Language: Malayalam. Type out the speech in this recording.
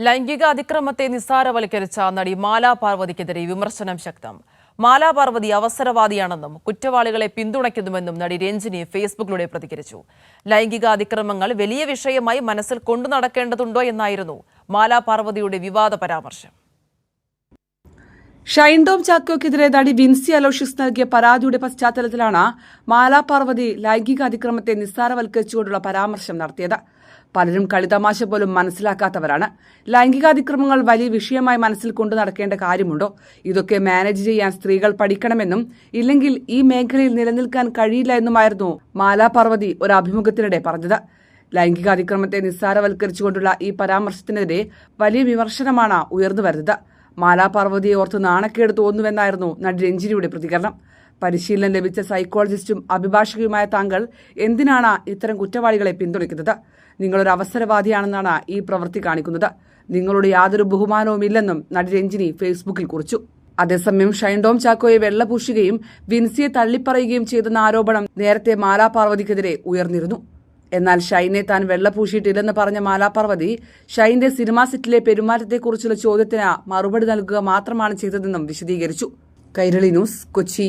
ലൈംഗിക അതിക്രമത്തെ നിസ്സാരവൽക്കരിച്ച നടി മാലാ പാർവതിക്കെതിരെ വിമർശനം ശക്തം. മാലാ പാർവതി അവസരവാദിയാണെന്നും കുറ്റവാളികളെ പിന്തുണയ്ക്കുന്നുവെന്നും നടി രഞ്ജിനി ഫേസ്ബുക്കിലൂടെ പ്രതികരിച്ചു. ലൈംഗിക അതിക്രമങ്ങൾ വലിയ വിഷയമായി മനസ്സിൽ കൊണ്ടു നടക്കേണ്ടതുണ്ടോ എന്നായിരുന്നു മാലാ പാർവതിയുടെ വിവാദ പരാമർശം. ഷൈൻ ടോം ചാക്കോയ്ക്കെതിരെ നടി വിൻസി അലോഷ്യസ് നൽകിയ പരാതിയുടെ പശ്ചാത്തലത്തിലാണ് മാലാ പാർവതി ലൈംഗിക അതിക്രമത്തെ നിസ്സാരവൽക്കരിച്ചുകൊണ്ടുള്ള പരാമർശം നടത്തിയത്. പലരും കളിതമാശ പോലും മനസ്സിലാക്കാത്തവരാണ്. ലൈംഗികാതിക്രമങ്ങൾ വലിയ വിഷയമായി മനസ്സിൽ കൊണ്ടു നടക്കേണ്ട കാര്യമുണ്ടോ? ഇതൊക്കെ മാനേജ് ചെയ്യാൻ സ്ത്രീകൾ പഠിക്കണമെന്നും ഇല്ലെങ്കിൽ ഈ മേഖലയിൽ നിലനിൽക്കാൻ കഴിയില്ല എന്നുമായിരുന്നു മാലാ പാർവതി ഒരു അഭിമുഖത്തിനിടെ പറഞ്ഞത്. ലൈംഗികാതിക്രമത്തെ നിസ്സാരവൽക്കരിച്ചുകൊണ്ടുള്ള ഈ പരാമർശത്തിനെതിരെ വലിയ വിമർശനമാണ് ഉയർന്നുവരുന്നത്. മാലാ പാർവതിയെ ഓർത്ത് നാണക്കേട് തോന്നുന്നുവെന്നായിരുന്നു നടി രഞ്ജിനിയുടെ പ്രതികരണം. പരിശീലനം ലഭിച്ച സൈക്കോളജിസ്റ്റും അഭിഭാഷകയുമായ താങ്കൾ എന്തിനാണ് ഇത്തരം കുറ്റവാളികളെ പിന്തുണയ്ക്കുന്നത്? നിങ്ങളൊരു അവസരവാദിയാണെന്നാണ് ഈ പ്രവൃത്തി കാണിക്കുന്നത്. നിങ്ങളോട് യാതൊരു ബഹുമാനവുമില്ലെന്നും നടി രഞ്ജിനി ഫേസ്ബുക്കിൽ കുറിച്ചു. അതേസമയം ഷൈൻ ടോം ചാക്കോയെ വെള്ളപൂശുകയും വിൻസിയെ തള്ളിപ്പറയുകയും ചെയ്തെന്ന ആരോപണം നേരത്തെ മാലാ പാർവതിക്കെതിരെ ഉയർന്നിരുന്നു. എന്നാൽ ഷൈനെ താൻ വെള്ളപൂശിയിട്ടില്ലെന്ന് പറഞ്ഞ മാലാ പാർവതി ഷൈന്റെ സിനിമാ സെറ്റിലെ പെരുമാറ്റത്തെക്കുറിച്ചുള്ള ചോദ്യത്തിന് മറുപടി നൽകുക മാത്രമാണ് ചെയ്തതെന്നും വിശദീകരിച്ചു. കൈരളി ന്യൂസ്, കൊച്ചി.